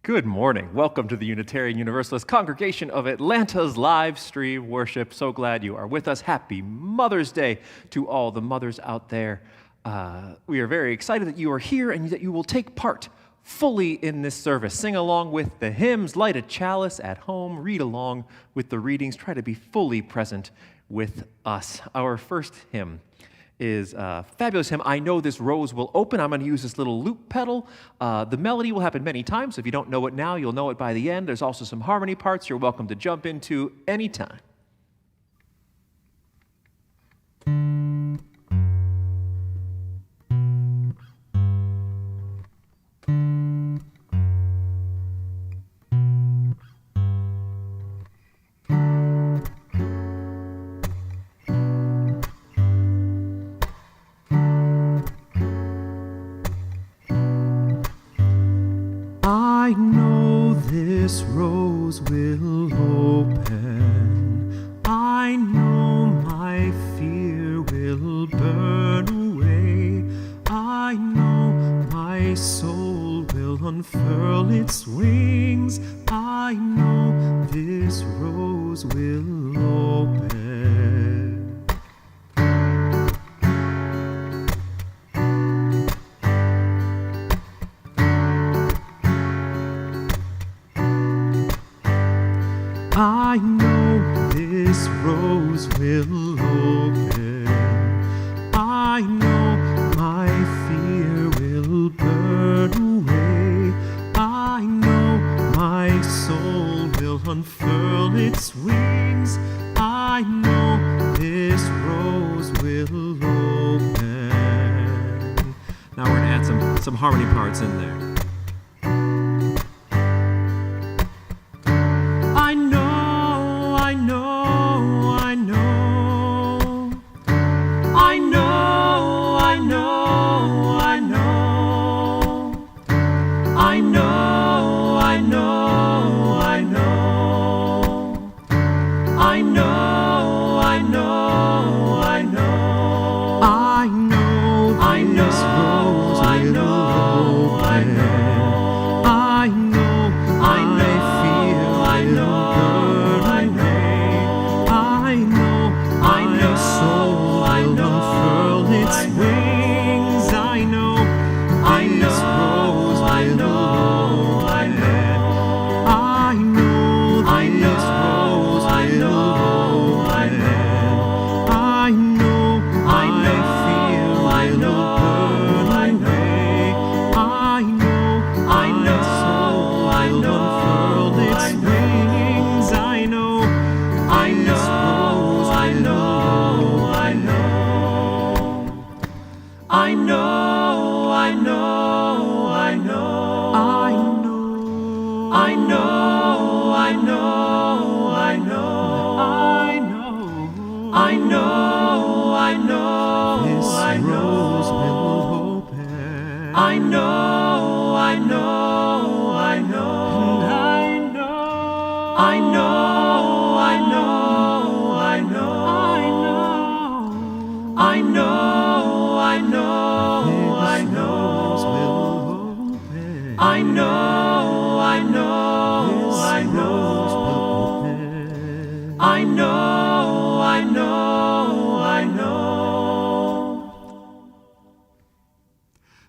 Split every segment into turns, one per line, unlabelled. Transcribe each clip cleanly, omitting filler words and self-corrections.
Good morning. Welcome to the Unitarian Universalist Congregation of Atlanta's live stream worship. So glad you are with us. Happy Mother's Day to all the mothers out there. We are very excited that you are here and that you will take part fully in this service. Sing along with the hymns, light a chalice at home, read along with the readings, try to be fully present with us. Our first hymn is a fabulous hymn, I Know This Rose Will Open. I'm going to use this little loop pedal. The melody will happen many times. So if you don't know it now, you'll know it by the end. There's also some harmony parts you're welcome to jump into anytime.
I know this rose will open. I know my fear will burn away. I know my soul will unfurl its wings. I know this rose will open. I know this rose will open. I know my fear will burn away. I know my soul will unfurl its wings. I know this rose will open.
Now we're going to add some harmony parts in there.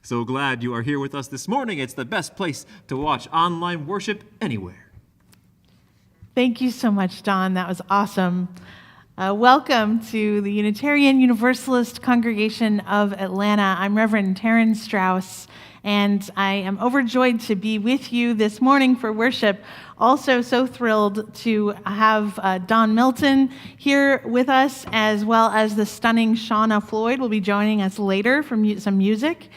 So glad you are here with us this morning. It's the best place to watch online worship anywhere.
Thank you so much, Don. That was awesome. Welcome to the Unitarian Universalist Congregation of Atlanta. I'm Reverend Taryn Strauss, and I am overjoyed to be with you this morning for worship. Also so thrilled to have Don Milton here with us, as well as the stunning Shauna Floyd will be joining us later for some music.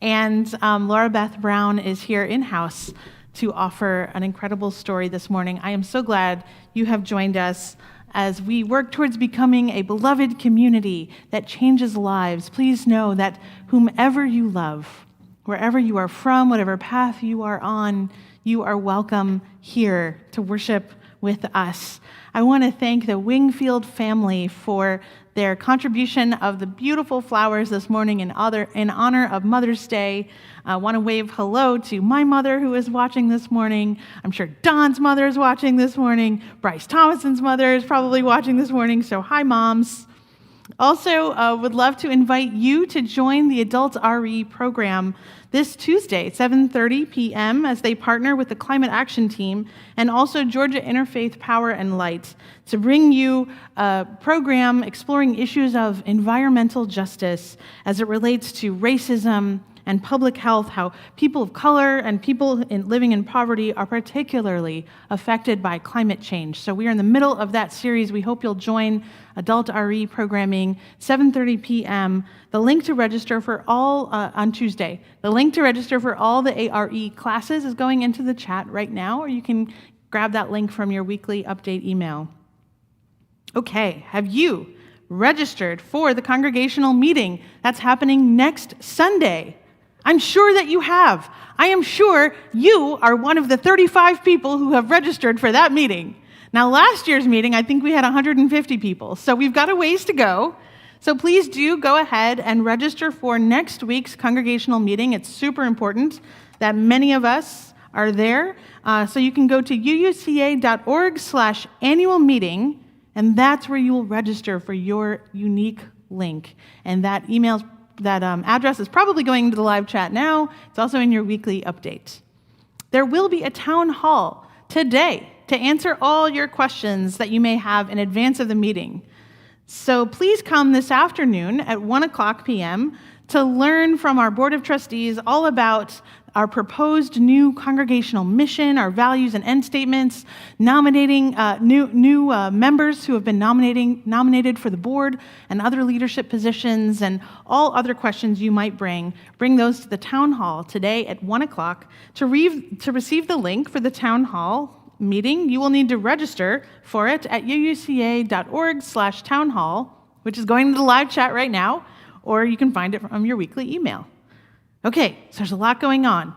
And Laura Beth Brown is here in-house to offer an incredible story this morning. I am so glad you have joined us as we work towards becoming a beloved community that changes lives. Please know that whomever you love, wherever you are from, whatever path you are on, you are welcome here to worship with us. I want to thank the Wingfield family for their contribution of the beautiful flowers this morning in honor of Mother's Day. I want to wave hello to my mother who is watching this morning. I'm sure Don's mother is watching this morning. Bryce Thomason's mother is probably watching this morning, so hi, moms. Also, would love to invite you to join the Adult RE program this Tuesday, 7:30 p.m., as they partner with the Climate Action Team and also Georgia Interfaith Power and Light to bring you a program exploring issues of environmental justice as it relates to racism and public health, how people of color and people living in poverty are particularly affected by climate change. So we are in the middle of that series. We hope you'll join Adult RE programming, 7:30 p.m. The link to register for all, on Tuesday, the link to register for all the ARE classes is going into the chat right now, or you can grab that link from your weekly update email. Okay, have you registered for the congregational meeting that's happening next Sunday? I'm sure that you have. I am sure you are one of the 35 people who have registered for that meeting. Now, last year's meeting, I think we had 150 people, so we've got a ways to go. So please do go ahead and register for next week's congregational meeting. It's super important that many of us are there. So you can go to uuca.org/annual meeting, and that's where you will register for your unique link. And that address is probably going to the live chat now. It's also in your weekly update. There will be a town hall today to answer all your questions that you may have in advance of the meeting. So please come this afternoon at 1:00 p.m. to learn from our Board of Trustees all about our proposed new congregational mission, our values and end statements, nominating new members who have been nominated for the board and other leadership positions, and all other questions you might bring. Bring those to the town hall today at 1:00. To receive the link for the town hall meeting, you will need to register for it at uuca.org/townhall, which is going to the live chat right now, or you can find it from your weekly email. Okay, so there's a lot going on.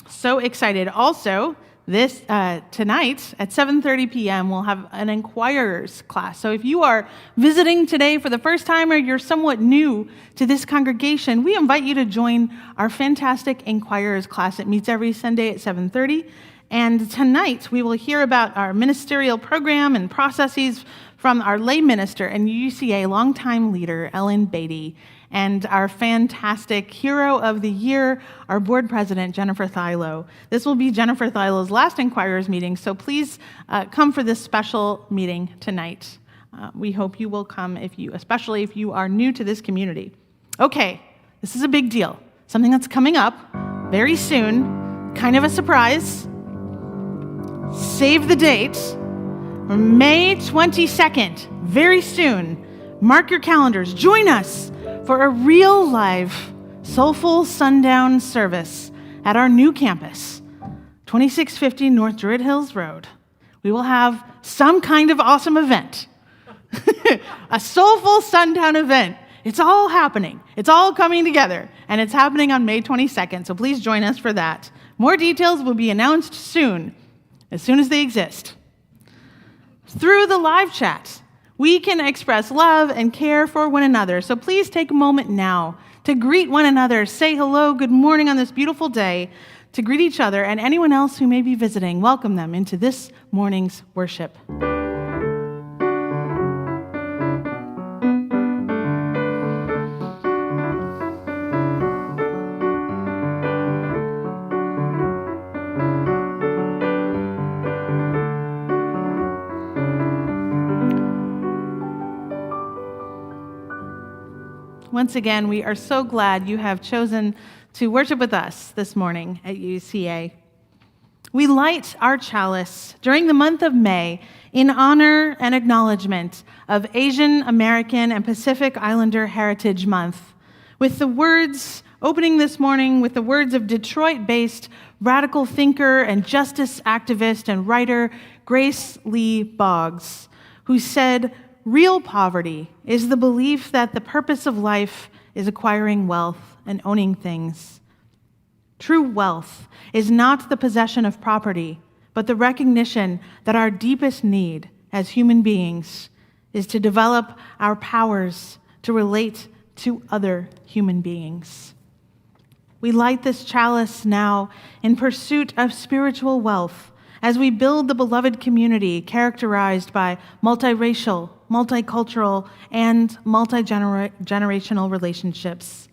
So excited. Also, this tonight at 7:30 p.m. we'll have an Inquirers class. So if you are visiting today for the first time or you're somewhat new to this congregation, we invite you to join our fantastic Inquirers class. It meets every Sunday at 7:30. And tonight we will hear about our ministerial program and processes from our lay minister and UUCA longtime leader, Ellen Beatty, and our fantastic hero of the year, our board president, Jennifer Thilo. This will be Jennifer Thilo's last Inquirers meeting, so please come for this special meeting tonight. We hope you will come, especially if you are new to this community. Okay, this is a big deal. Something that's coming up very soon, kind of a surprise. Save the date, May 22nd, very soon. Mark your calendars. Join us for a real live, soulful sundown service at our new campus, 2650 North Druid Hills Road. We will have some kind of awesome event, a soulful sundown event. It's all happening. It's all coming together, and it's happening on May 22nd, so please join us for that. More details will be announced soon as they exist. Through the live chat, we can express love and care for one another. So please take a moment now to greet one another, say hello, good morning on this beautiful day, to greet each other and anyone else who may be visiting. Welcome them into this morning's worship. Once again, we are so glad you have chosen to worship with us this morning at UUCA. We light our chalice during the month of May in honor and acknowledgement of Asian American and Pacific Islander Heritage Month, with the words, opening this morning with the words of Detroit-based radical thinker and justice activist and writer Grace Lee Boggs, who said, "Real poverty is the belief that the purpose of life is acquiring wealth and owning things. True wealth is not the possession of property, but the recognition that our deepest need as human beings is to develop our powers to relate to other human beings. We light this chalice now in pursuit of spiritual wealth as we build the beloved community characterized by multiracial, multicultural, and multi-generational relationships.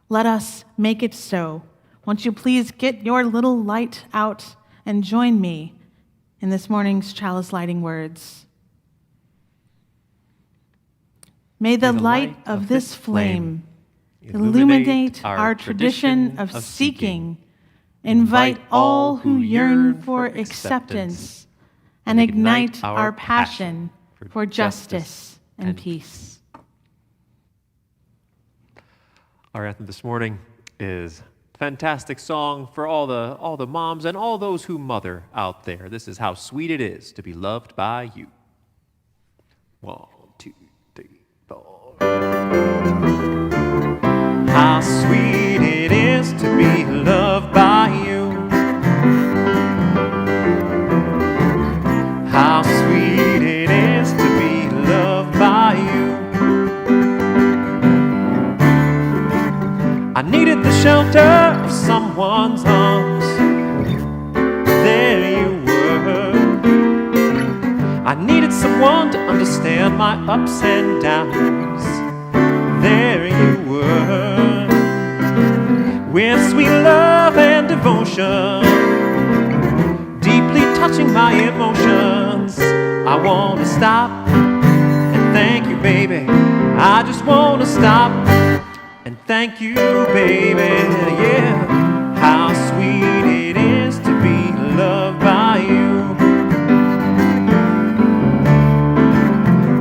Let us make it so. Won't you please get your little light out and join me in this morning's chalice lighting words. May the light of this flame illuminate our tradition of seeking, invite all who yearn for acceptance, and ignite our passion for justice and peace.
Our anthem this morning is a fantastic song for all the moms and all those who mother out there. This is How Sweet It Is to Be Loved by You. 1, 2, 3, 4. How sweet it is to be loved by you. How sweet it is to be loved by you. I needed the shelter of someone's arms. There you were. I needed someone to understand my ups and downs. There you were. With sweet love and devotion, deeply touching my emotions. I want to stop and thank you, baby. I just want to stop and thank you, baby, yeah. How sweet it is to be loved by you.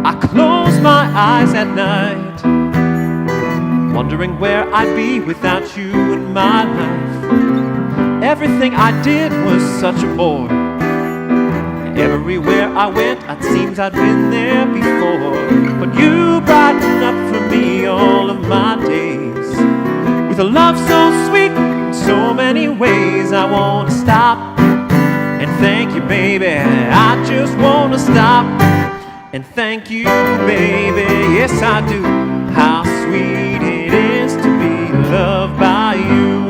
I close my eyes at night, wondering where I'd be without you in my life. Everything I did was such a bore. Everywhere I went, it seems I'd been there before. But you brightened up for me all of my days with a love so sweet in so many ways. I want to stop and thank you, baby. I just want to stop and thank you, baby. Yes, I do. How sweet it is to be loved by you.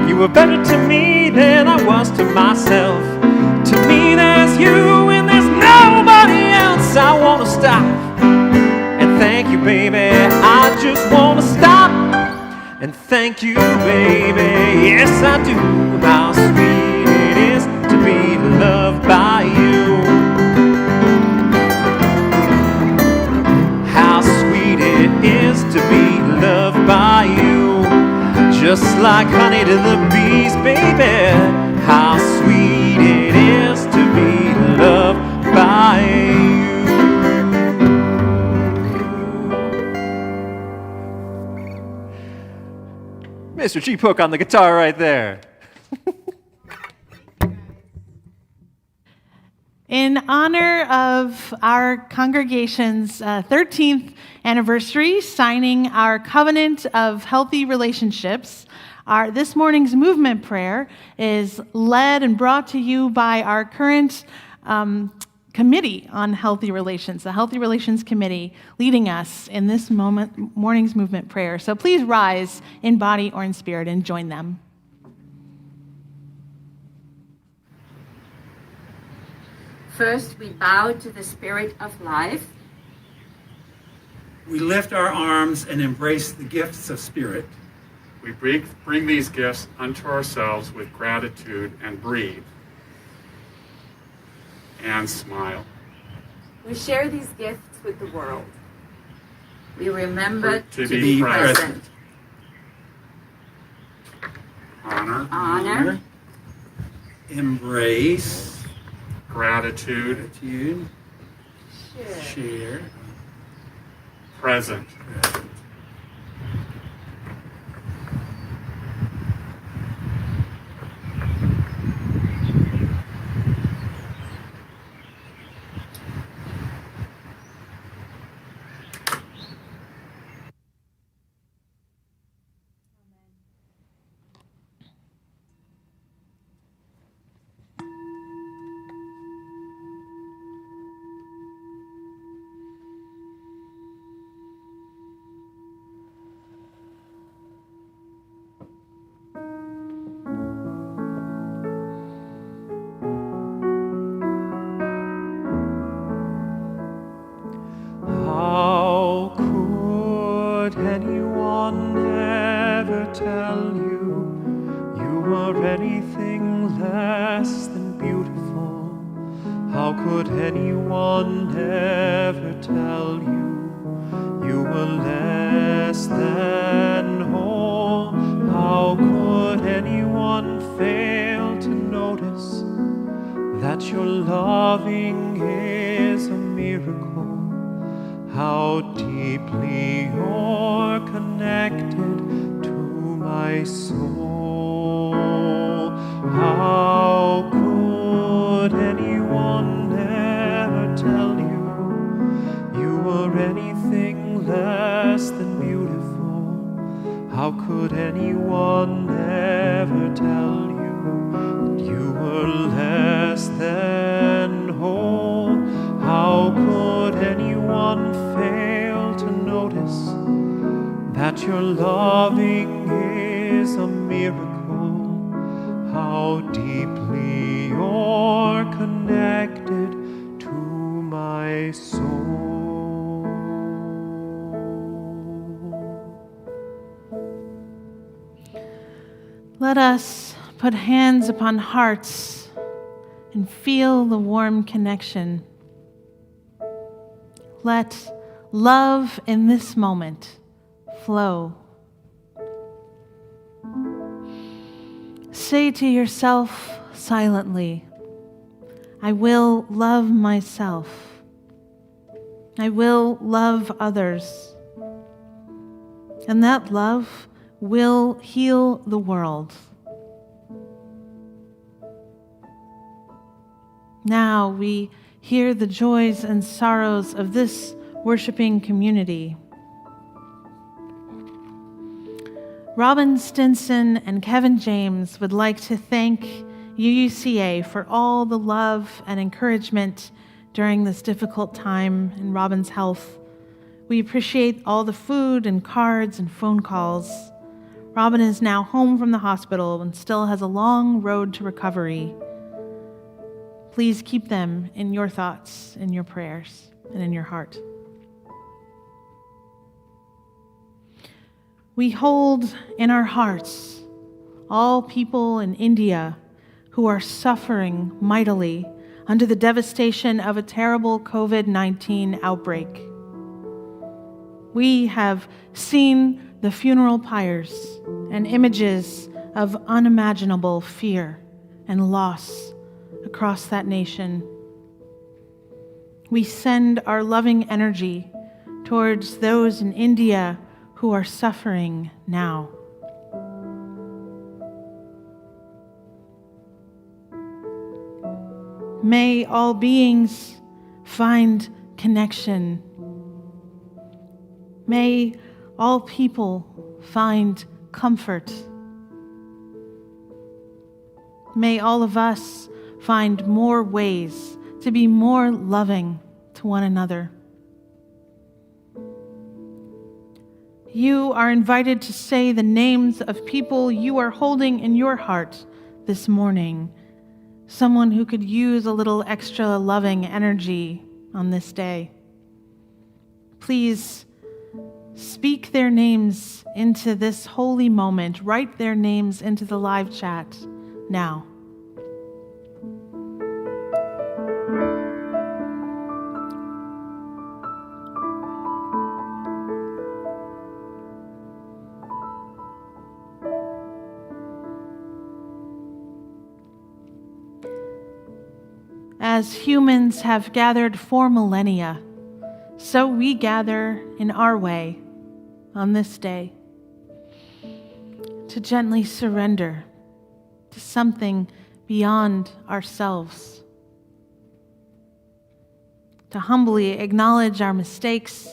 You were better to me than I was to myself. To me there's you and there's nobody else. I want to stop and thank you, baby. I just want to stop and thank you, baby. Yes, I do. How sweet it is to be loved by you. How sweet it is to be loved by you. Just like honey to the bees, baby. How sweet it is to be loved by you. Mr. Chief Hook on the guitar right there.
In honor of our congregation's 13th anniversary, signing our covenant of healthy relationships, this morning's movement prayer is led and brought to you by our current committee on healthy relations, the Healthy Relations Committee, leading us in this morning's movement prayer. So please rise in body or in spirit and join them.
First, we bow to the Spirit of life.
We lift our arms and embrace the gifts of spirit.
We bring these gifts unto ourselves with gratitude and breathe and smile.
We share these gifts with the world. We remember
To
to
be
be
present.
present.
Honor,
Embrace.
gratitude,
Gratitude. Share.
present.
tell you you are anything less than beautiful? How could anyone ever tell you you were less than whole? How could anyone fail to notice that your loving is a miracle? How deeply you're connected to my soul. How could anyone ever tell you you were anything less than beautiful? How could anyone ever tell you that you were less than whole? How could anyone fail to notice that your loving is a miracle? How deeply you're connected to my soul.
Let us put hands upon hearts and feel the warm connection. Let love in this moment flow. Say to yourself silently, I will love myself. I will love others. And that love will heal the world. Now we hear the joys and sorrows of this worshiping community. Robin Stinson and Kevin James would like to thank UUCA for all the love and encouragement during this difficult time in Robin's health. We appreciate all the food and cards and phone calls. Robin is now home from the hospital and still has a long road to recovery. Please keep them in your thoughts, in your prayers, and in your heart. We hold in our hearts all people in India who are suffering mightily under the devastation of a terrible COVID-19 outbreak. We have seen the funeral pyres and images of unimaginable fear and loss across that nation. We send our loving energy towards those in India who are suffering now. May all beings find connection. May all people find comfort. May all of us find more ways to be more loving to one another. You are invited to say the names of people you are holding in your heart this morning. Someone who could use a little extra loving energy on this day. Please speak their names into this holy moment. Write their names into the live chat now. As humans have gathered for millennia, so we gather in our way on this day to gently surrender to something beyond ourselves, to humbly acknowledge our mistakes,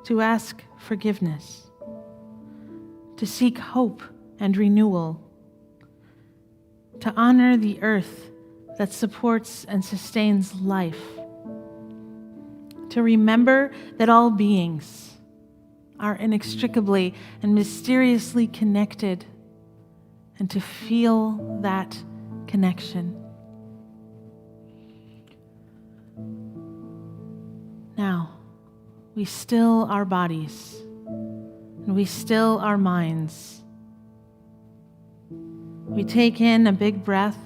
to ask forgiveness, to seek hope and renewal, to honor the earth that supports and sustains life, to remember that all beings are inextricably and mysteriously connected, and to feel that connection. Now, we still our bodies, and we still our minds, We take in a big breath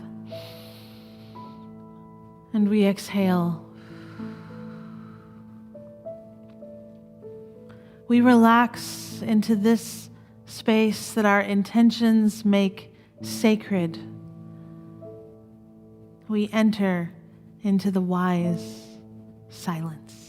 and we exhale. We relax into this space that our intentions make sacred. We enter into the wise silence.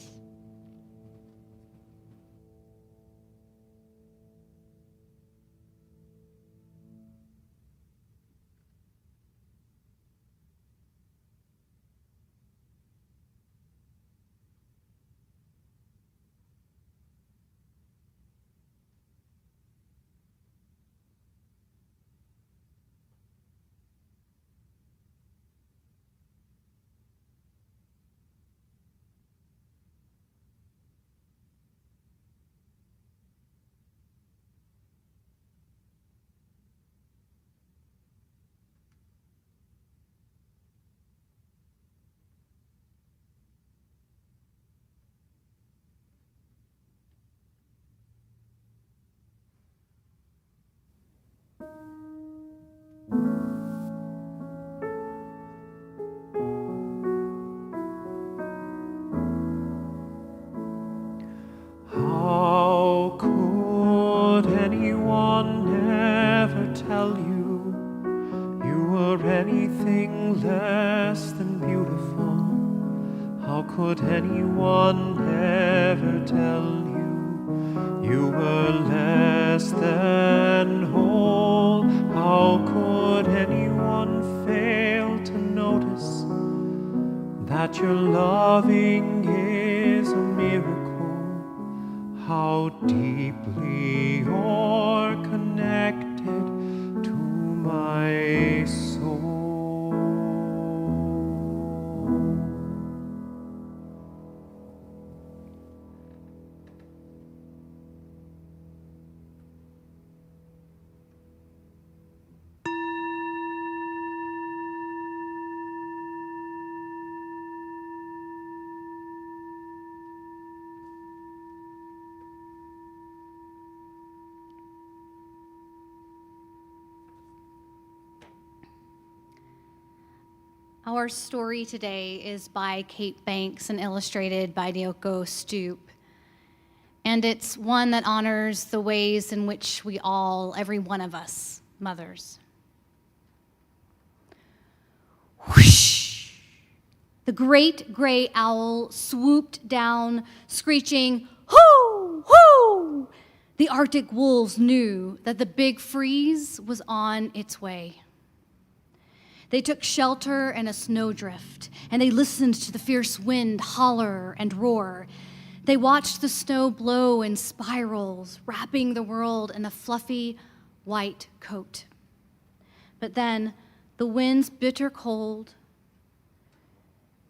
How could anyone ever tell you you were anything less than beautiful? How could anyone ever tell you you were less than whole? How could anyone fail to notice that your loving is a miracle? How deeply you're connected to my soul.
Our story today is by Kate Banks and illustrated by Nyoko Stoop. And it's one that honors the ways in which we all, every one of us, mothers. Whoosh! The great gray owl swooped down, screeching, "Hoo! Hoo!" The Arctic wolves knew that the big freeze was on its way. They took shelter in a snowdrift, and they listened to the fierce wind holler and roar. They watched the snow blow in spirals, wrapping the world in a fluffy white coat. But then the wind's bitter cold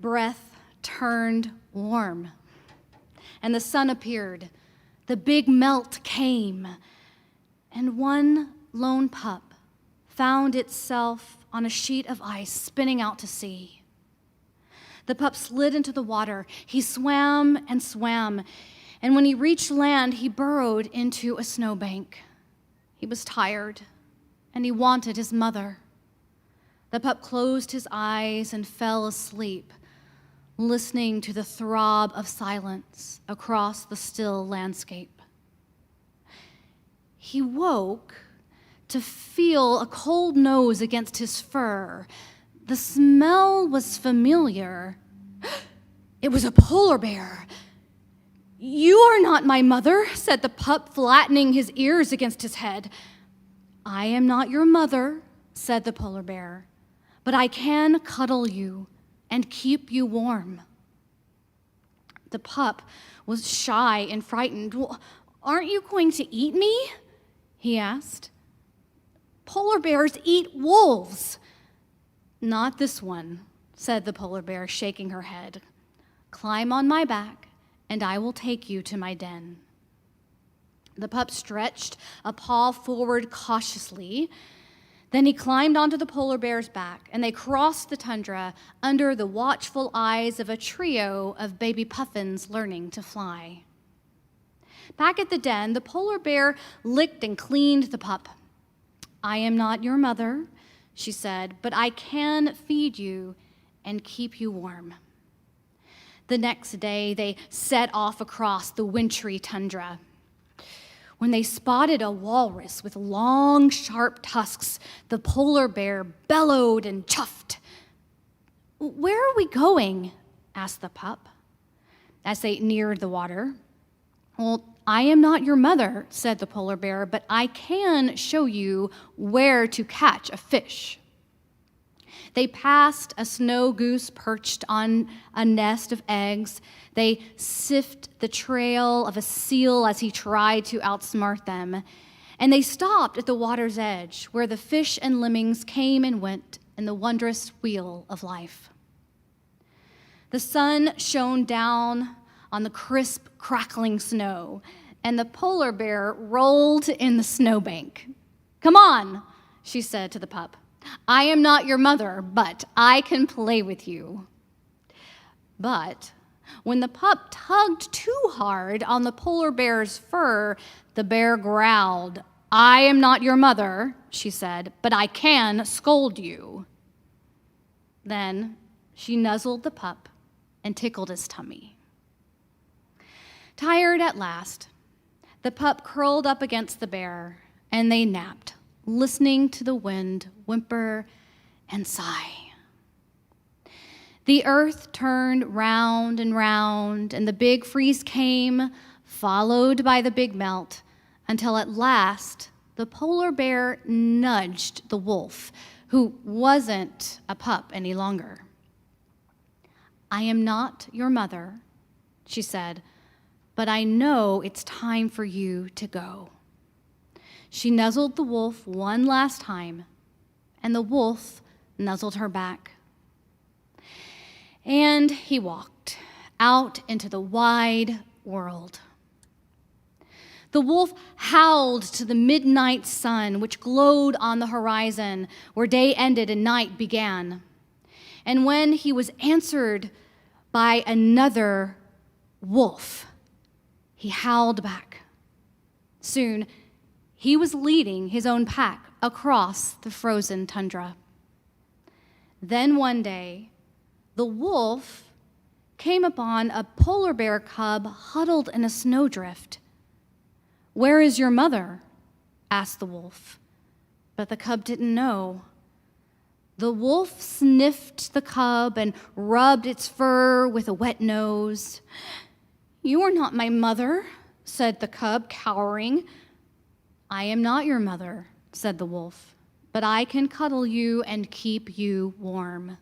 breath turned warm, and the sun appeared. The big melt came, and one lone pup found itself on a sheet of ice spinning out to sea. The pup slid into the water. He swam and swam, and when he reached land, he burrowed into a snowbank. He was tired, and he wanted his mother. The pup closed his eyes and fell asleep, listening to the throb of silence across the still landscape. He woke to feel a cold nose against his fur. The smell was familiar. It was a polar bear. "You are not my mother," said the pup, flattening his ears against his head. "I am not your mother," said the polar bear, "but I can cuddle you and keep you warm." The pup was shy and frightened. "Well, aren't you going to eat me?" he asked. "Polar bears eat wolves." "Not this one," said the polar bear, shaking her head. "Climb on my back, and I will take you to my den." The pup stretched a paw forward cautiously. Then he climbed onto the polar bear's back, and they crossed the tundra under the watchful eyes of a trio of baby puffins learning to fly. Back at the den, the polar bear licked and cleaned the pup. "I am not your mother," she said, but I can feed you and keep you warm. The next day, they set off across the wintry tundra. When they spotted a walrus with long, sharp tusks, the polar bear bellowed and chuffed. "Where are we going?" asked the pup as they neared the water. "Well, I am not your mother," said the polar bear, "but I can show you where to catch a fish." They passed a snow goose perched on a nest of eggs. They sniffed the trail of a seal as he tried to outsmart them. And they stopped at the water's edge, where the fish and lemmings came and went in the wondrous wheel of life. The sun shone down on the crisp, crackling snow, and the polar bear rolled in the snowbank. "Come on," she said to the pup. "I am not your mother, but I can play with you." But when the pup tugged too hard on the polar bear's fur, the bear growled. "I am not your mother," she said, "but I can scold you." Then she nuzzled the pup and tickled his tummy. Tired at last, the pup curled up against the bear, and they napped, listening to the wind whimper and sigh. The earth turned round and round, and the big freeze came, followed by the big melt, until at last the polar bear nudged the wolf, who wasn't a pup any longer. "I am not your mother," she said, "but I know it's time for you to go." She nuzzled the wolf one last time, and the wolf nuzzled her back. And he walked out into the wide world. The wolf howled to the midnight sun, which glowed on the horizon, where day ended and night began. And when he was answered by another wolf, he howled back. Soon, he was leading his own pack across the frozen tundra. Then one day, the wolf came upon a polar bear cub huddled in a snowdrift. "Where is your mother?" asked the wolf, but the cub didn't know. The wolf sniffed the cub and rubbed its fur with a wet nose. "You are not my mother," said the cub, cowering. "I am not your mother," said the wolf, "but I can cuddle you and keep you warm."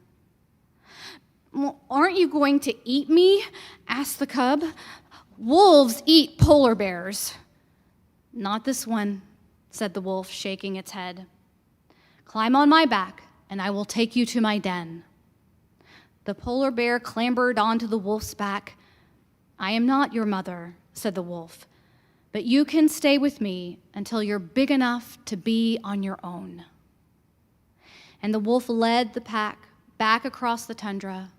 "Well, aren't you going to eat me?" asked the cub. "Wolves eat polar bears." "Not this one," said the wolf, shaking its head. "Climb on my back, and I will take you to my den." The polar bear clambered onto the wolf's back. "I am not your mother," said the wolf, "but you can stay with me until you're big enough to be on your own." And the wolf led the pack back across the tundra,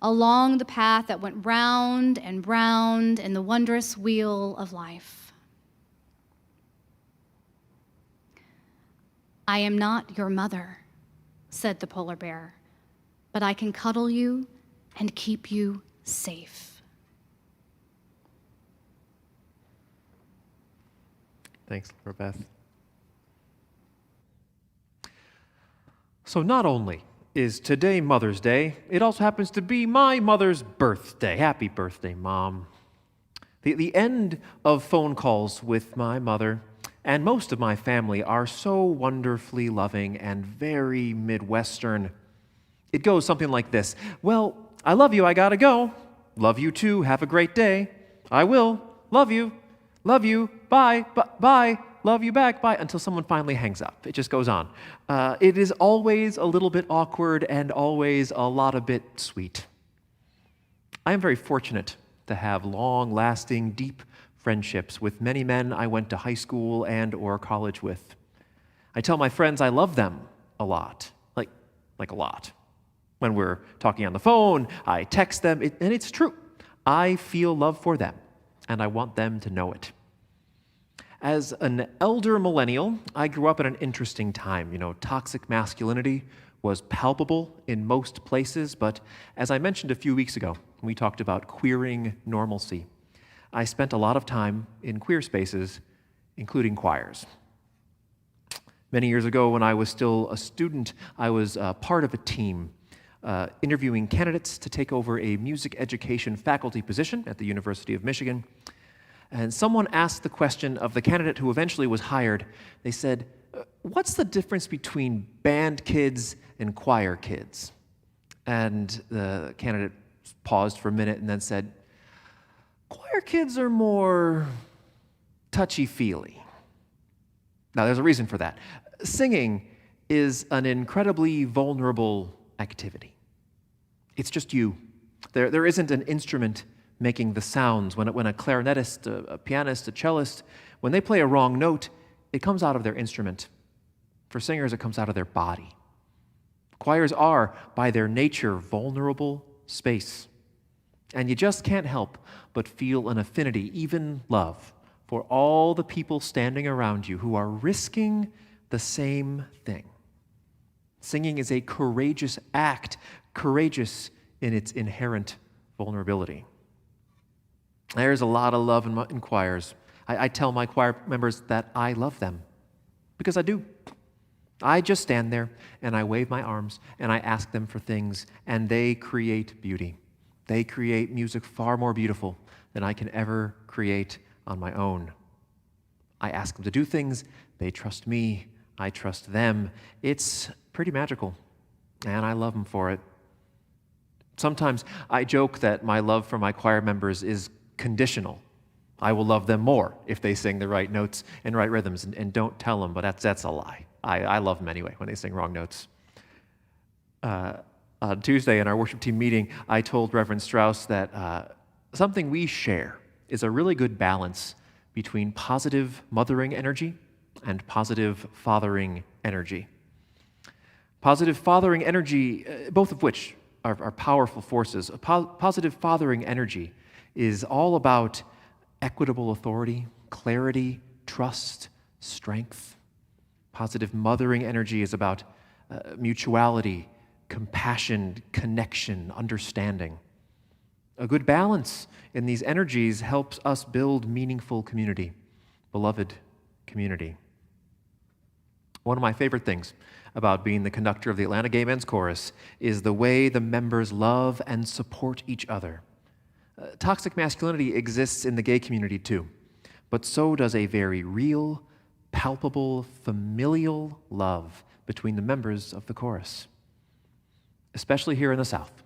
along the path that went round and round in the wondrous wheel of life. "I am not your mother," said the polar bear, "but I can cuddle you and keep you safe."
Thanks, Laura Beth. So not only is today Mother's Day, it also happens to be my mother's birthday. Happy birthday, Mom. The end of phone calls with my mother and most of my family are so wonderfully loving and very Midwestern. It goes something like this. "Well, I love you, I gotta go. Love you too, have a great day. I will. Love you, bye, bye, love you back, bye," until someone finally hangs up. It just goes on. It is always a little bit awkward and always a lot of bit sweet. I am very fortunate to have long-lasting, deep friendships with many men I went to high school and or college with. I tell my friends I love them a lot, like a lot. When we're talking on the phone, I text them, and it's true. I feel love for them, and I want them to know it. As an elder millennial, I grew up at an interesting time. Toxic masculinity was palpable in most places, but as I mentioned a few weeks ago, we talked about queering normalcy. I spent a lot of time in queer spaces, including choirs. Many years ago, when I was still a student, I was part of a team interviewing candidates to take over a music education faculty position at the University of Michigan. And someone asked the question of the candidate who eventually was hired. They said, "What's the difference between band kids and choir kids?" And the candidate paused for a minute and then said, "Choir kids are more touchy-feely." Now, there's a reason for that. Singing is an incredibly vulnerable activity. It's just you. There isn't an instrument making the sounds. When a clarinetist, a pianist, a cellist, when they play a wrong note, it comes out of their instrument. For singers, it comes out of their body. Choirs are, by their nature, vulnerable space. And you just can't help but feel an affinity, even love, for all the people standing around you who are risking the same thing. Singing is a courageous act, courageous in its inherent vulnerability. There's a lot of love in choirs. I tell my choir members that I love them, because I do. I just stand there, and I wave my arms, and I ask them for things, and they create beauty. They create music far more beautiful than I can ever create on my own. I ask them to do things, they trust me, I trust them. It's pretty magical, and I love them for it. Sometimes I joke that my love for my choir members is conditional. I will love them more if they sing the right notes and right rhythms, and don't tell them, but that's a lie. I love them anyway when they sing wrong notes. On Tuesday in our worship team meeting, I told Reverend Strauss that something we share is a really good balance between positive mothering energy and positive fathering energy. Positive fathering energy, both of which are powerful forces. Positive fathering energy is all about equitable authority, clarity, trust, strength. Positive mothering energy is about mutuality, compassion, connection, understanding. A good balance in these energies helps us build meaningful community, beloved community. One of my favorite things about being the conductor of the Atlanta Gay Men's Chorus is the way the members love and support each other. Toxic masculinity exists in the gay community too, but so does a very real, palpable, familial love between the members of the chorus. Especially here in the South,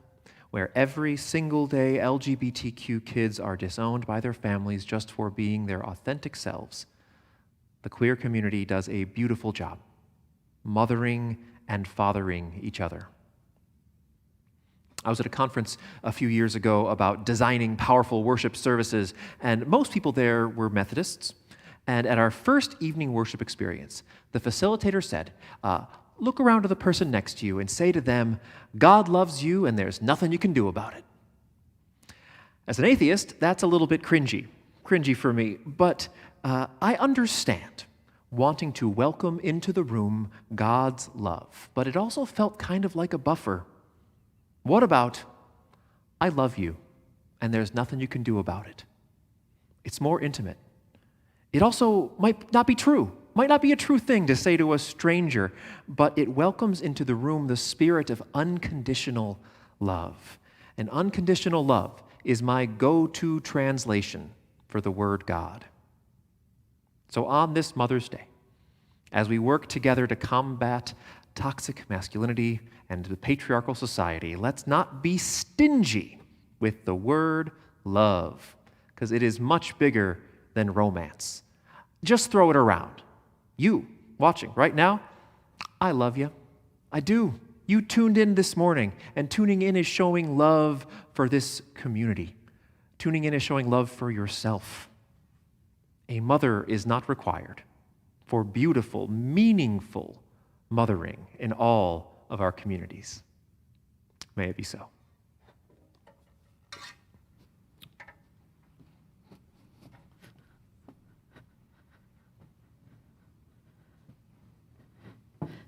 where every single day LGBTQ kids are disowned by their families just for being their authentic selves. The queer community does a beautiful job mothering and fathering each other. I was at a conference a few years ago about designing powerful worship services, and most people there were Methodists. And at our first evening worship experience, the facilitator said, look around to the person next to you and say to them, "God loves you and there's nothing you can do about it." As an atheist, that's a little bit cringy for me, but I understand wanting to welcome into the room God's love, but it also felt kind of like a buffer. What about, "I love you and there's nothing you can do about it"? It's more intimate. It also might not be true, might not be a true thing to say to a stranger, but it welcomes into the room the spirit of unconditional love. And unconditional love is my go-to translation for the word God. So on this Mother's Day, as we work together to combat toxic masculinity and the patriarchal society, let's not be stingy with the word love, because it is much bigger than romance. Just throw it around. You, watching right now, I love you. I do. You tuned in this morning, and tuning in is showing love for this community. Tuning in is showing love for yourself. A mother is not required for beautiful, meaningful mothering in all of our communities. May it be so.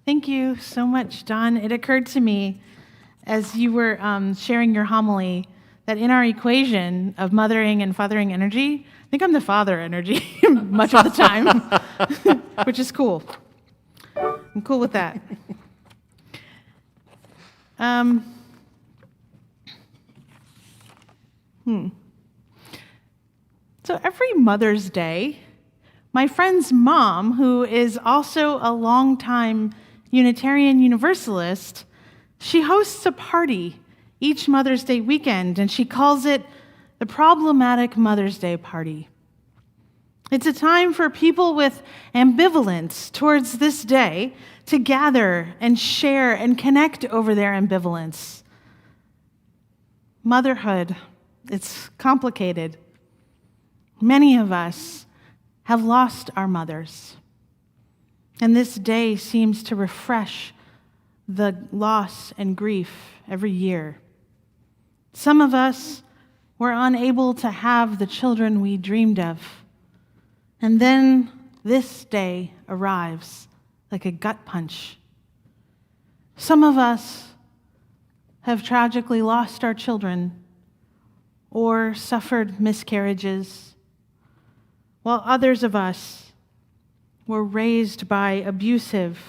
Thank you so much, Don. It occurred to me as you were sharing your homily that in our equation of mothering and fathering energy, I think I'm the father energy much of the time, which is cool. I'm cool with that. So every Mother's Day, my friend's mom, who is also a longtime Unitarian Universalist, she hosts a party each Mother's Day weekend, and she calls it the Problematic Mother's Day Party. It's a time for people with ambivalence towards this day to gather and share and connect over their ambivalence. Motherhood, it's complicated. Many of us have lost our mothers, and this day seems to refresh the loss and grief every year. Some of us were unable to have the children we dreamed of, and then this day arrives like a gut punch. Some of us have tragically lost our children or suffered miscarriages, while others of us were raised by abusive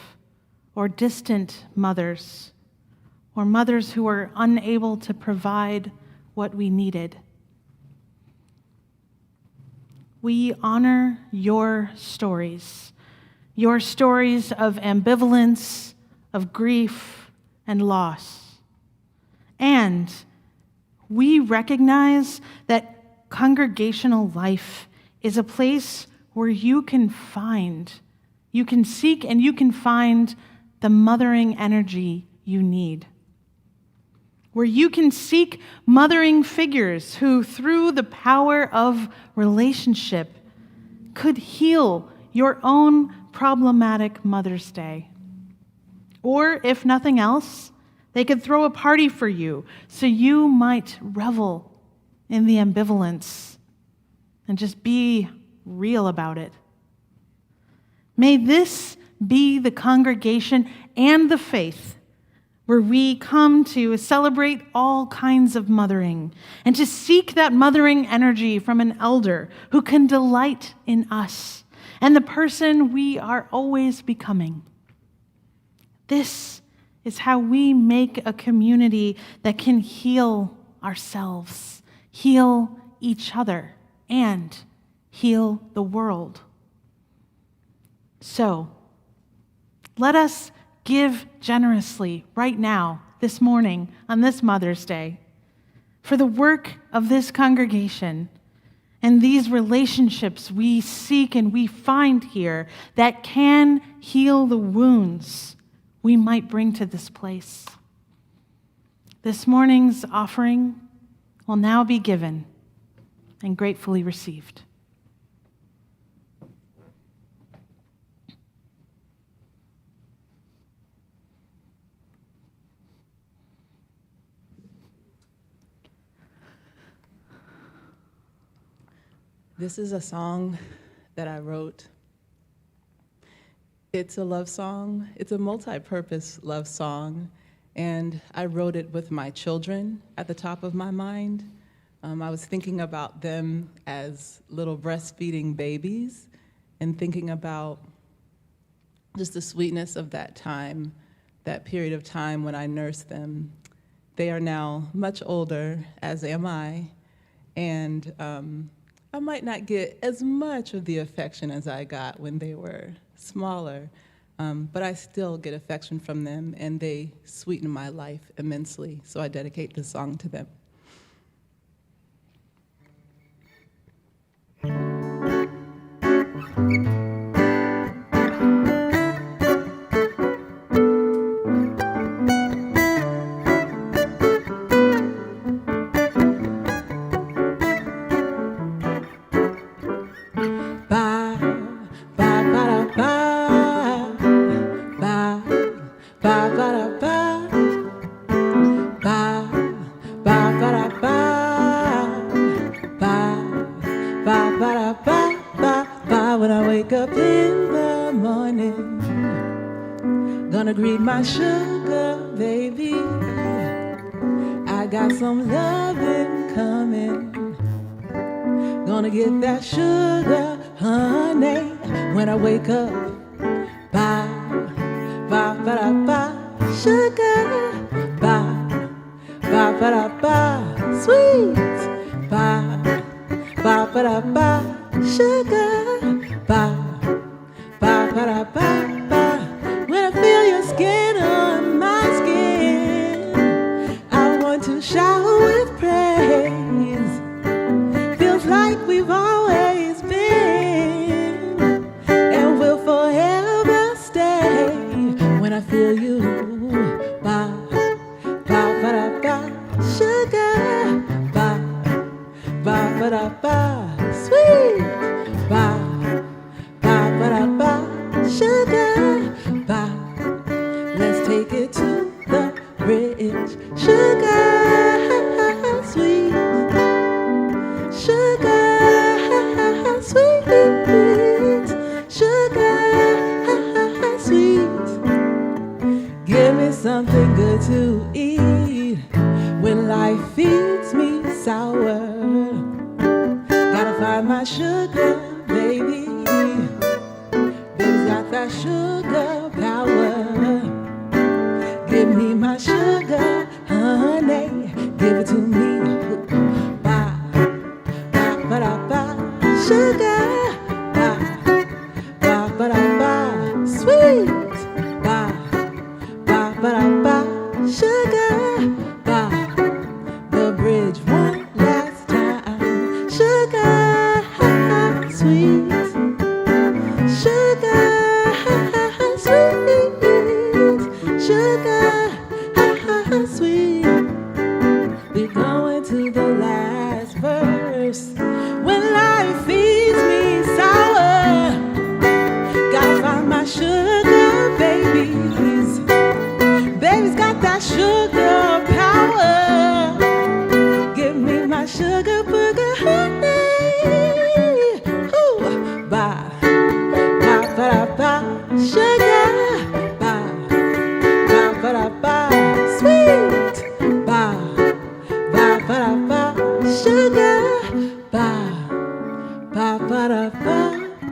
or distant mothers, or mothers who were unable to provide what we needed. We honor your stories of ambivalence, of grief, and loss. And we recognize that congregational life is a place where you can seek and you can find the mothering energy you need. Where you can seek mothering figures who, through the power of relationship, could heal your own problematic Mother's Day. Or, if nothing else, they could throw a party for you so you might revel in the ambivalence and just be real about it. May this be the congregation and the faith where we come to celebrate all kinds of mothering and to seek that mothering energy from an elder who can delight in us and the person we are always becoming. This is how we make a community that can heal ourselves, heal each other, and heal the world. So, let us give generously right now, this morning, on this Mother's Day, for the work of this congregation and these relationships we seek and we find here that can heal the wounds we might bring to this place. This morning's offering will now be given and gratefully received.
This is a song that I wrote. It's a love song. It's a multi-purpose love song, and I wrote it with my children at the top of my mind. I was thinking about them as little breastfeeding babies and thinking about just the sweetness of that time, that period of time when I nursed them. They are now much older, as am I, and I might not get as much of the affection as I got when they were smaller, but I still get affection from them, and they sweeten my life immensely, so I dedicate this song to them. When I wake up in the morning, Gonna greet my sugar baby. I got some loving coming. Gonna get that sugar, honey, when I wake up. Bye, bye, ba da ba, sugar. Bye, bye, ba da ba, sweet. Bye, bye, ba da ba, sugar. Bye, bye, ba da ba, ba. When I feel your skin on my skin, I want to shower with praise. Feels like we've always been, and will forever stay. When I feel you, ba, ba, ba, da, ba, sugar, ba, ba, ba, da, ba, sweet, ba, ba, ba, da, ba, sugar, ba. Let's take it to the bridge, sugar, sweet. Sugar, sweet, sugar, sweet. Give me something good to eat when life feeds me sour. Gotta find my sugar, baby. Baby's got that sugar power. Give me my sugar, honey. Give it to me. Ba-da-ba, sugar, ba-ba-da-ba, sweet, ba-ba-da-ba, sugar, ba. The bridge one last time, sugar, sweet, sugar, sweet, sugar, sweet. We're going to the last verse. When life feeds me sour, gotta find my sugar babies. Baby's got that sugar power. Give me my sugar booger, honey. Ooh, ba, ba, ba, da, ba, sugar, ba, ba, ba, da, ba, sweet, ba, ba, ba, da, ba, sugar, ba. Ba, ba, da, ba,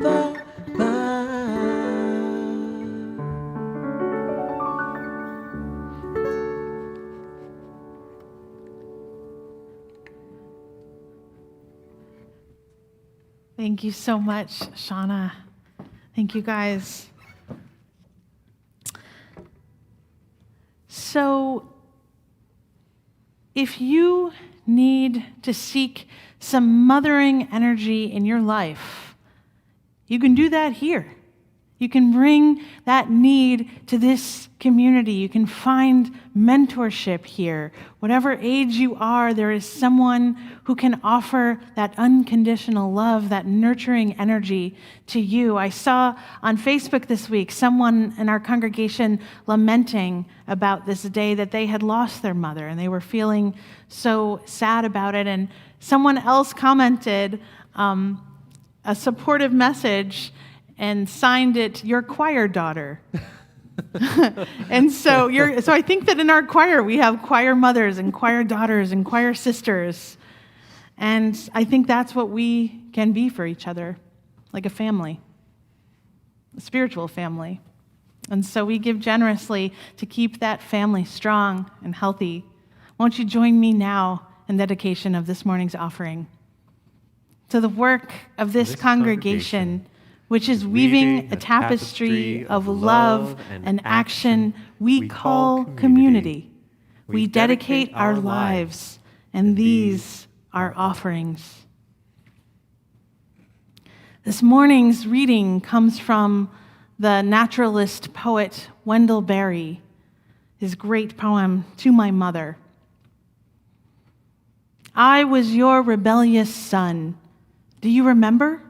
ba, ba.
Thank you so much, Shauna. Thank you, guys. So, if you need to seek some mothering energy in your life, you can do that here. You can bring that need to this community. You can find mentorship here. Whatever age you are, there is someone who can offer that unconditional love, that nurturing energy to you. I saw on Facebook this week someone in our congregation lamenting about this day that they had lost their mother, and they were feeling so sad about it. And someone else commented a supportive message and signed it, "Your choir daughter." And so I think that in our choir we have choir mothers and choir daughters and choir sisters. And I think that's what we can be for each other, like a family, a spiritual family. And so we give generously to keep that family strong and healthy. Won't you join me now in dedication of this morning's offering to the work of this congregation, which is weaving a tapestry of love and action we call community. We dedicate our lives, and these are offerings. This morning's reading comes from the naturalist poet Wendell Berry, his great poem, "To My Mother." I was your rebellious son. Do you remember?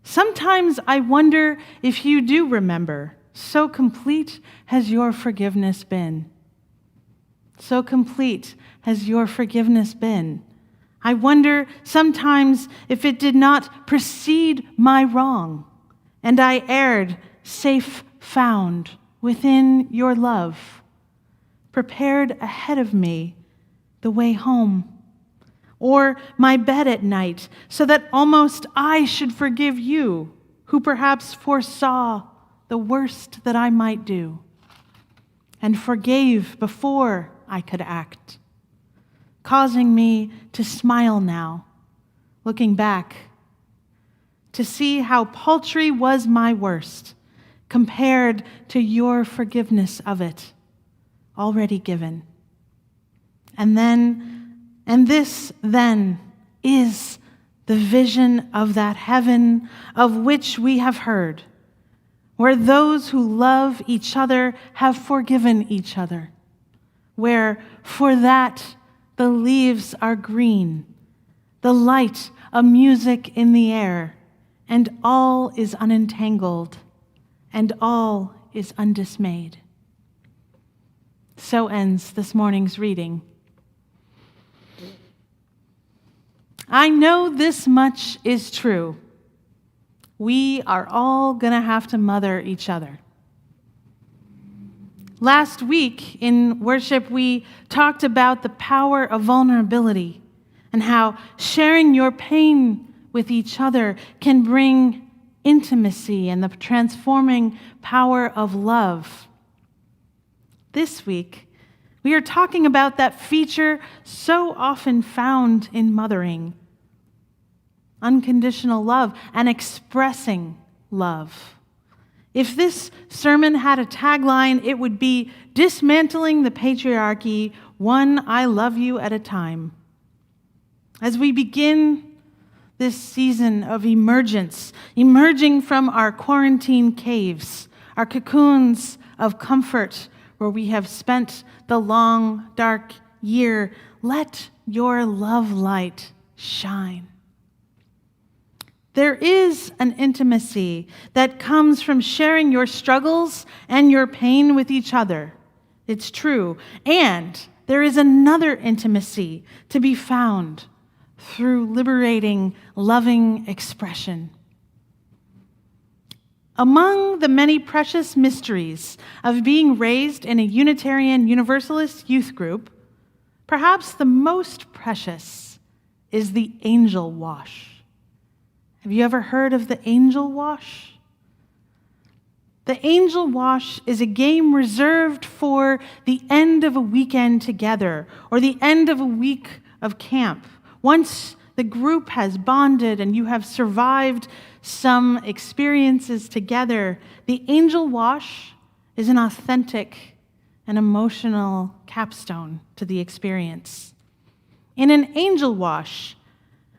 Sometimes I wonder if you do remember. So complete has your forgiveness been. So complete has your forgiveness been. I wonder sometimes if it did not precede my wrong, and I erred, safe found, within your love, prepared ahead of me the way home, or my bed at night, so that almost I should forgive you, who perhaps foresaw the worst that I might do, and forgave before I could act, causing me to smile now, looking back, to see how paltry was my worst compared to your forgiveness of it, already given. And this then is the vision of that heaven of which we have heard, where those who love each other have forgiven each other, where for that the leaves are green, the light a music in the air, and all is unentangled, and all is undismayed. So ends this morning's reading. I know this much is true. We are all going to have to mother each other. Last week in worship, we talked about the power of vulnerability and how sharing your pain with each other can bring intimacy and the transforming power of love. This week, we are talking about that feature so often found in mothering: unconditional love and expressing love. If this sermon had a tagline, it would be dismantling the patriarchy, one I love you at a time. As we begin this season of emergence, emerging from our quarantine caves, our cocoons of comfort where we have spent the long, dark year, let your love light shine. There is an intimacy that comes from sharing your struggles and your pain with each other. It's true. And there is another intimacy to be found through liberating, loving expression. Among the many precious mysteries of being raised in a Unitarian Universalist youth group, perhaps the most precious is the angel wash. Have you ever heard of the angel wash? The angel wash is a game reserved for the end of a weekend together or the end of a week of camp. Once the group has bonded and you have survived some experiences together, the angel wash is an authentic and emotional capstone to the experience. In an angel wash,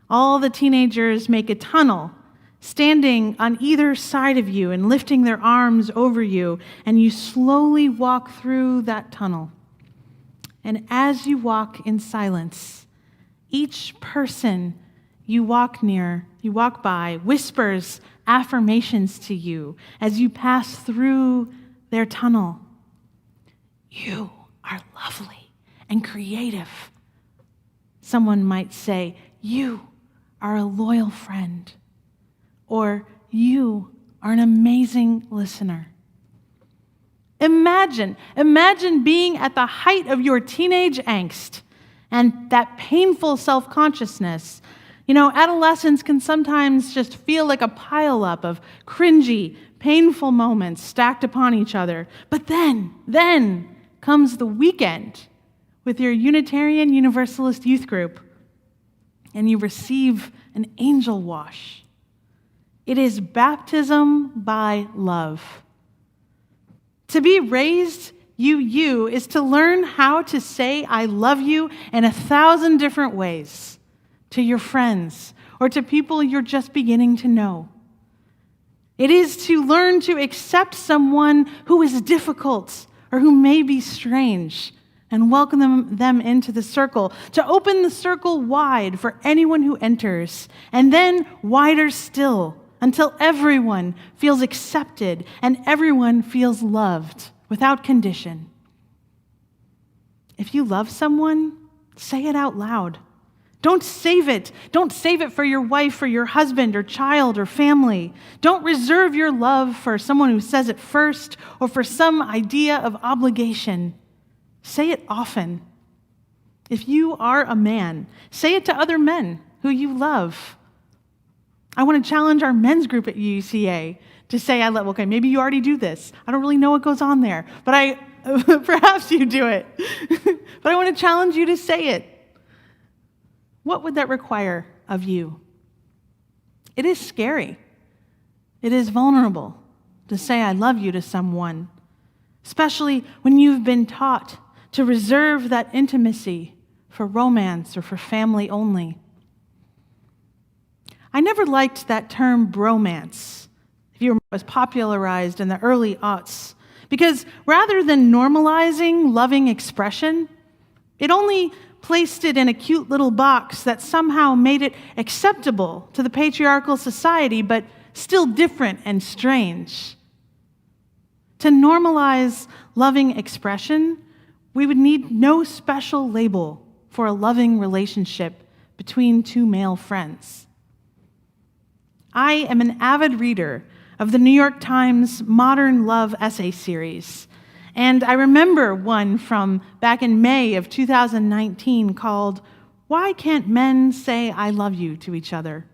all the teenagers make a tunnel, standing on either side of you and lifting their arms over you, and you slowly walk through that tunnel. And as you walk in silence, each person you walk by, whispers affirmations to you as you pass through their tunnel. You are lovely and creative. Someone might say, you are a loyal friend, or you are an amazing listener. Imagine being at the height of your teenage angst and that painful self-consciousness. You know, adolescence can sometimes just feel like a pileup of cringy, painful moments stacked upon each other. But then comes the weekend with your Unitarian Universalist youth group, and you receive an angel wash. It is baptism by love. To be raised UU is to learn how to say I love you in 1,000 different ways to your friends or to people you're just beginning to know. It is to learn to accept someone who is difficult or who may be strange and welcome them into the circle, to open the circle wide for anyone who enters, and then wider still until everyone feels accepted and everyone feels loved without condition. If you love someone, say it out loud. Don't save it. Don't save it for your wife or your husband or child or family. Don't reserve your love for someone who says it first or for some idea of obligation. Say it often. If you are a man, say it to other men who you love. I want to challenge our men's group at UUCA to say I love. Okay, maybe you already do this. I don't really know what goes on there, but perhaps you do it. But I want to challenge you to say it. What would that require of you? It is scary. It is vulnerable to say I love you to someone, especially when you've been taught to reserve that intimacy for romance or for family only. I never liked that term bromance, if you remember, it was popularized in the early aughts, because rather than normalizing loving expression, it only placed it in a cute little box that somehow made it acceptable to the patriarchal society, but still different and strange. To normalize loving expression, we would need no special label for a loving relationship between two male friends. I am an avid reader of the New York Times Modern Love essay series, and I remember one from back in May of 2019 called, "Why Can't Men Say I Love You to Each Other?"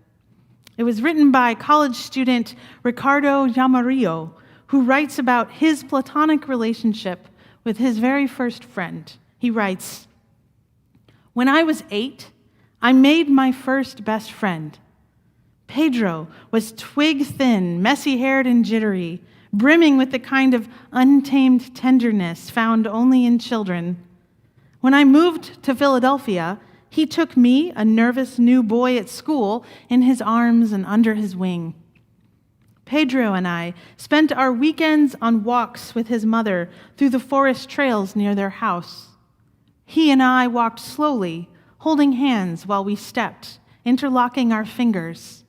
It was written by college student Ricardo Yamarillo, who writes about his platonic relationship with his very first friend. He writes, "When I was 8, I made my first best friend. Pedro was twig-thin, messy-haired and jittery, brimming with the kind of untamed tenderness found only in children. When I moved to Philadelphia, he took me, a nervous new boy at school, in his arms and under his wing. Pedro and I spent our weekends on walks with his mother through the forest trails near their house. He and I walked slowly, holding hands while we stepped, interlocking our fingers.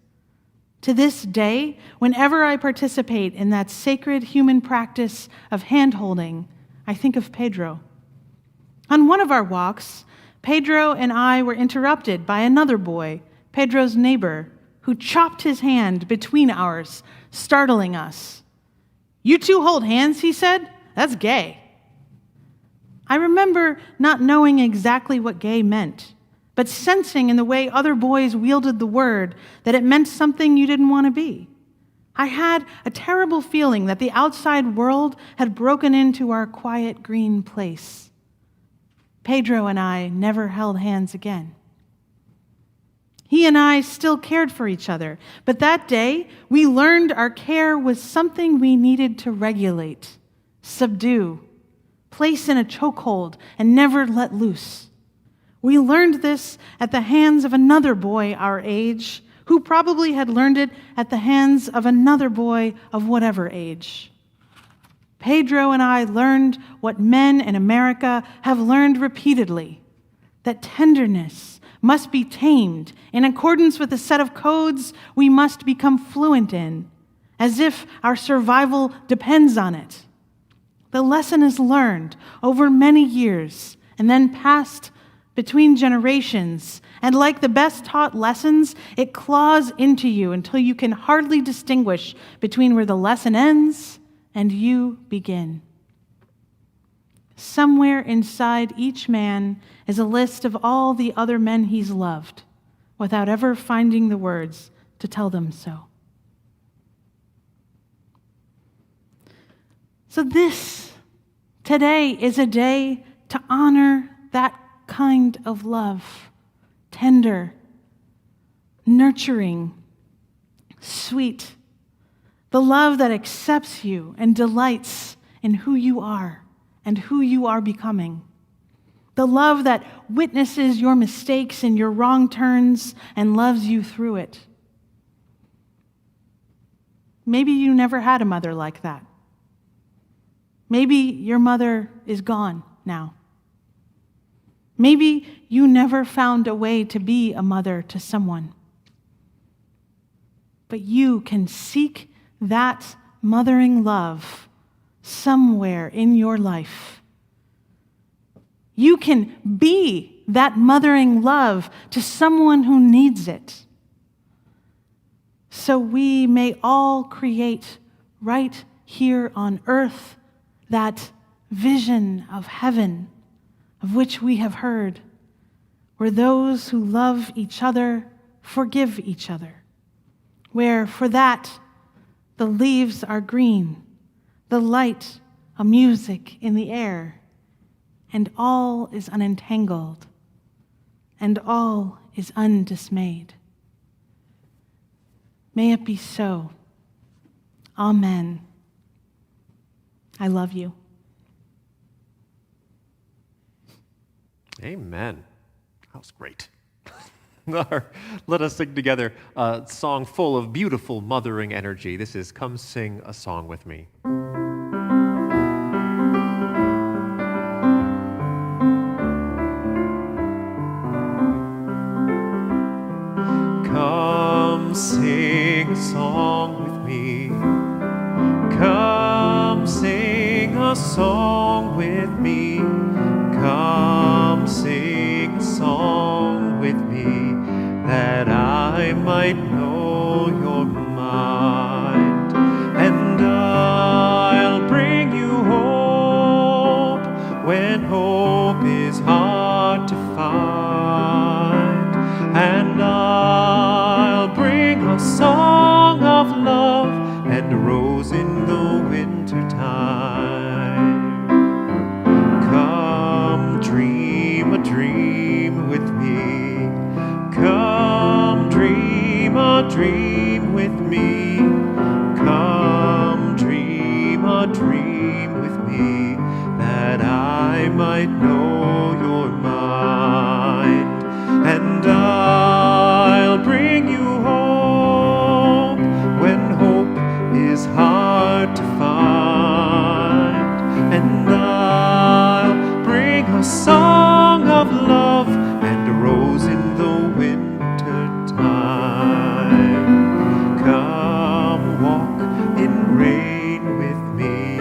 To this day, whenever I participate in that sacred human practice of hand-holding, I think of Pedro. On one of our walks, Pedro and I were interrupted by another boy, Pedro's neighbor, who chopped his hand between ours, startling us. 'You two hold hands,' he said. 'That's gay.' I remember not knowing exactly what gay meant, but sensing in the way other boys wielded the word that it meant something you didn't want to be. I had a terrible feeling that the outside world had broken into our quiet green place. Pedro and I never held hands again. He and I still cared for each other, but that day we learned our care was something we needed to regulate, subdue, place in a chokehold, and never let loose. We learned this at the hands of another boy our age, who probably had learned it at the hands of another boy of whatever age. Pedro and I learned what men in America have learned repeatedly, that tenderness must be tamed in accordance with a set of codes we must become fluent in, as if our survival depends on it. The lesson is learned over many years and then passed between generations, and like the best taught lessons, it claws into you until you can hardly distinguish between where the lesson ends and you begin. Somewhere inside each man is a list of all the other men he's loved, without ever finding the words to tell them so. So today is a day to honor that kind of love, tender, nurturing, sweet, the love that accepts you and delights in who you are and who you are becoming, the love that witnesses your mistakes and your wrong turns and loves you through it. Maybe you never had a mother like that. Maybe your mother is gone now. Maybe you never found a way to be a mother to someone. But you can seek that mothering love somewhere in your life. You can be that mothering love to someone who needs it. So we may all create right here on earth that vision of heaven of which we have heard, where those who love each other forgive each other, where for that the leaves are green, the light a music in the air, and all is unentangled, and all is undismayed. May it be so. Amen. I love you.
Amen. That was great. Let us sing together a song full of beautiful mothering energy. This is Come Sing a Song With Me. Come sing a song with me. Come sing a song with me. Come sing a song with me, that I might know your mind. And I'll bring you hope when hope is hard to find. And I'll bring a song of love and a rose in the winter time. Come dream a dream with me. Come dream a dream with me. Come dream a dream with me, that I might know your mind. And I'll bring you hope when hope is hard to find. And I'll bring a song of love and a rose in the winter time. Come walk in rain with me.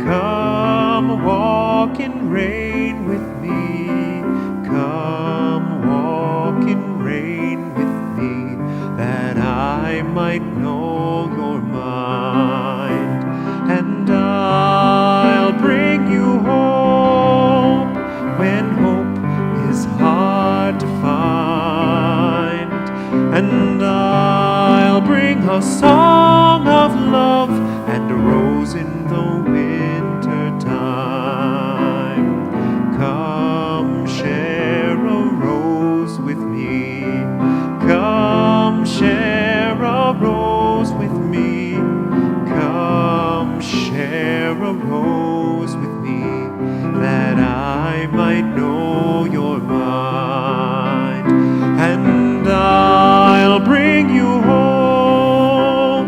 Come walk in rain with me. Come walk in rain with me, that I might know your mind. And I'll bring you hope when hope is hard to find. And I'll bring a song of love and a rose in the winter time. Come share a rose with me. Come share a rose with me. Come share a rose with me, that I might know your mind. And I'll bring you hope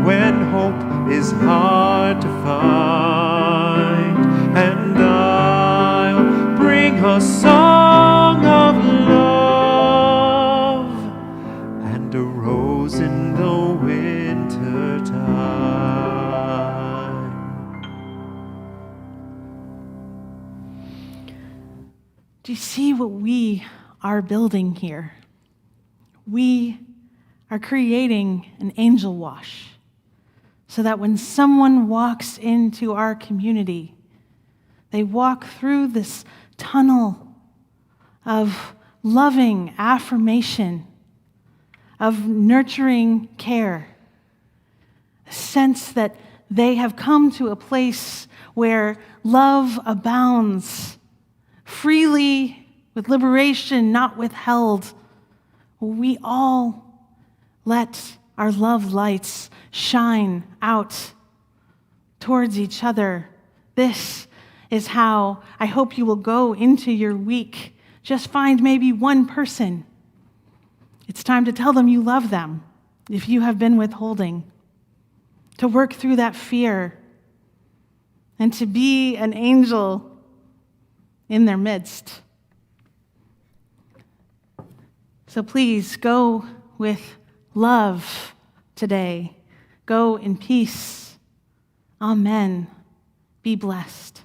when hope is hard to find. And I'll bring a song of love and a rose in the winter time.
Do you see what we are building here? We are creating an angel wash so that when someone walks into our community, they walk through this tunnel of loving affirmation, of nurturing care, a sense that they have come to a place where love abounds freely, with liberation not withheld. We all let our love lights shine out towards each other. This is how I hope you will go into your week. Just find maybe one person. It's time to tell them you love them if you have been withholding, to work through that fear, and to be an angel in their midst. So please go with love today. Go in peace. Amen. Be blessed.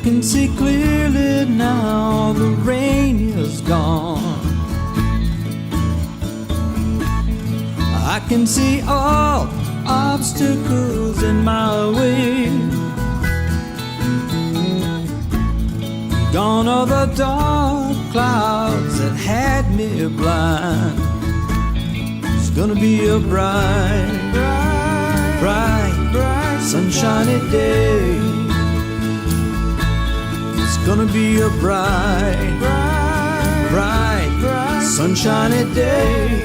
can see clearly now the rain is gone. I can see all obstacles in my way. Gone are the dark clouds that had me blind. It's gonna be a bright, sunshiny day. It's gonna be a bright, sunshiny day.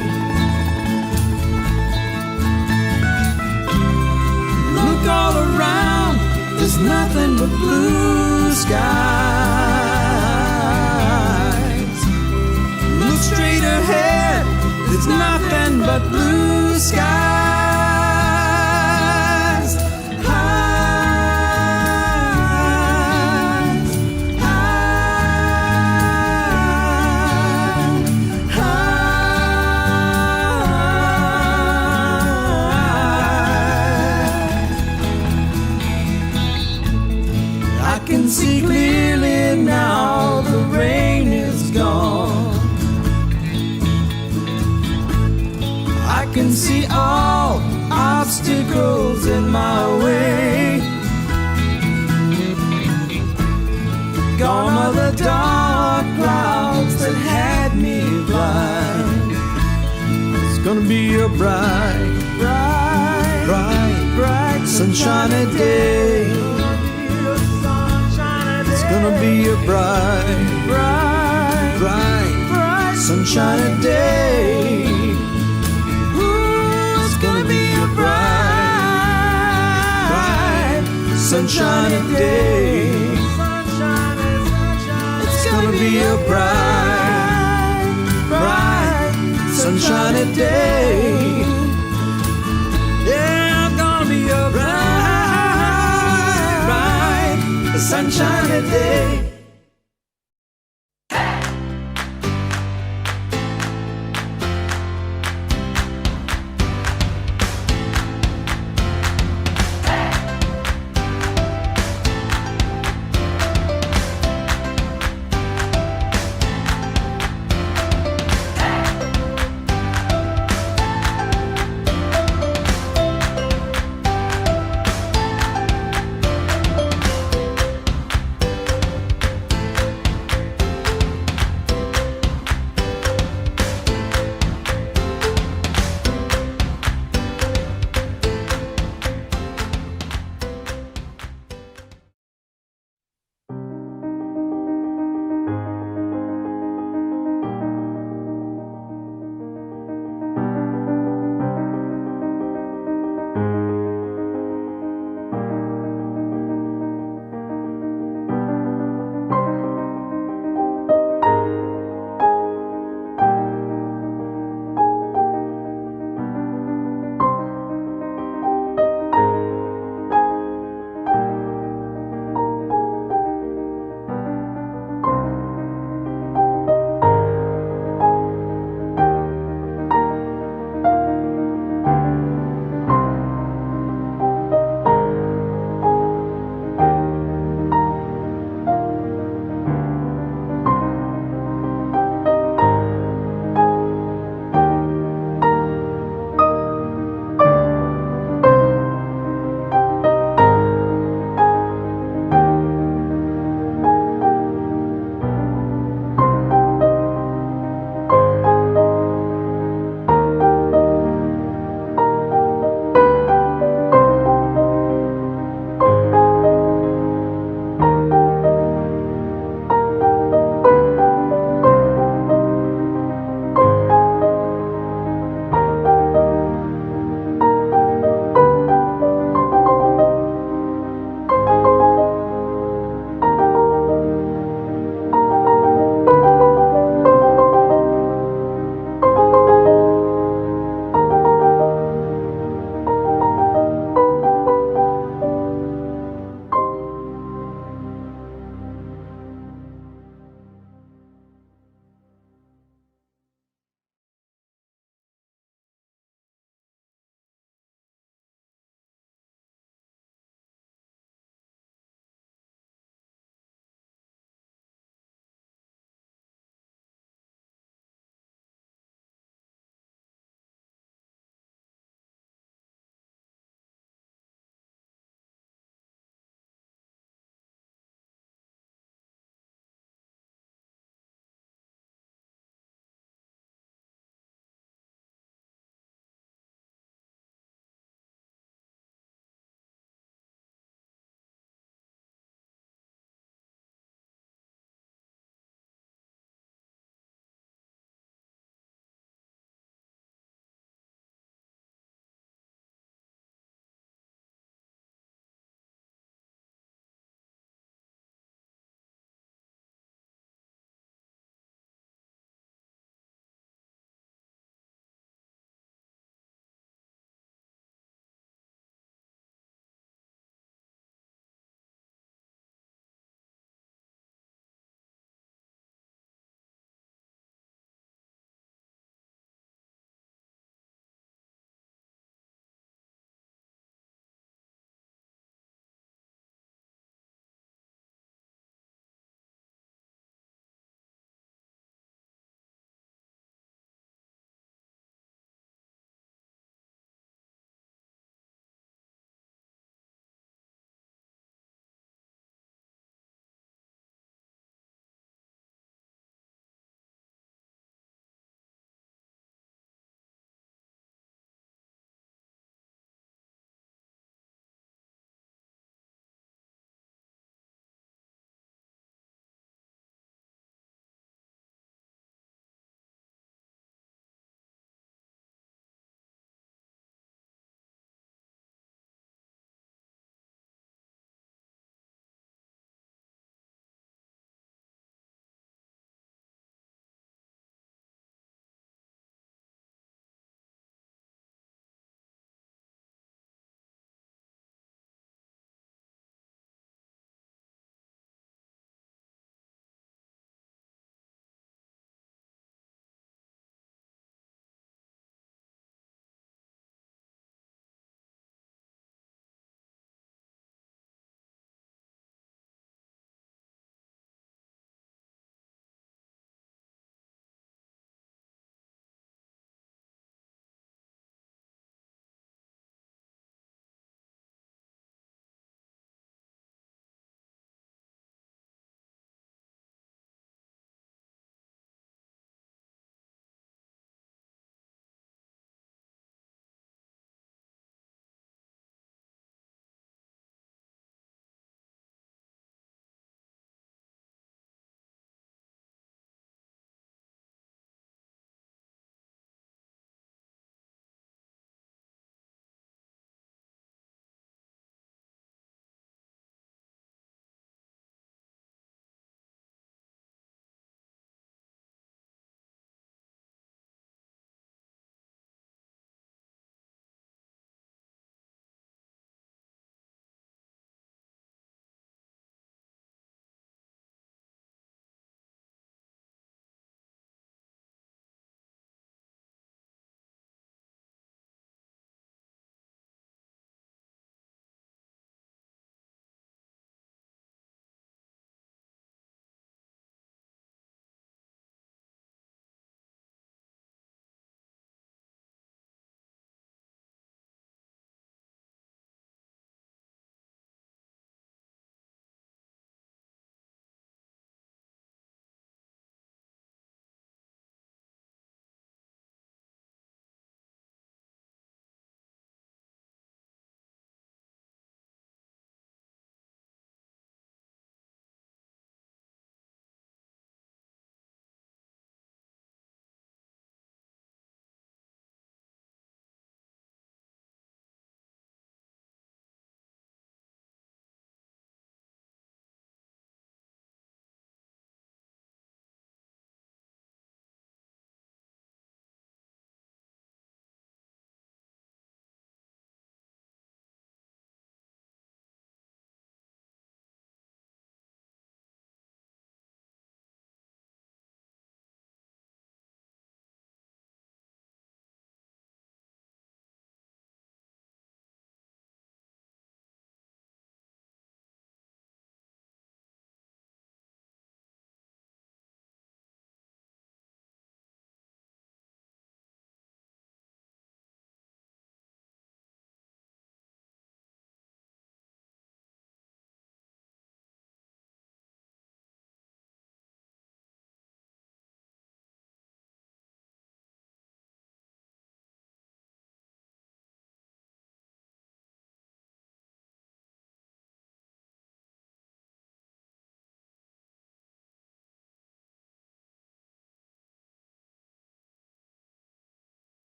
Look all around, there's nothing but blue skies. Look straight ahead, there's nothing but blue skies. I can see clearly Gone are the dark clouds that had me blind. It's gonna be a bright, bright, bright, bright, sunshiny day. It's gonna be a bright, bright, bright, bright, sunshiny day. Ooh, it's gonna be a bright, bright, sunshiny day. It's gonna be a bright, bright, sunshiny day. Yeah, it's gonna be a bright, bright, sunshiny day.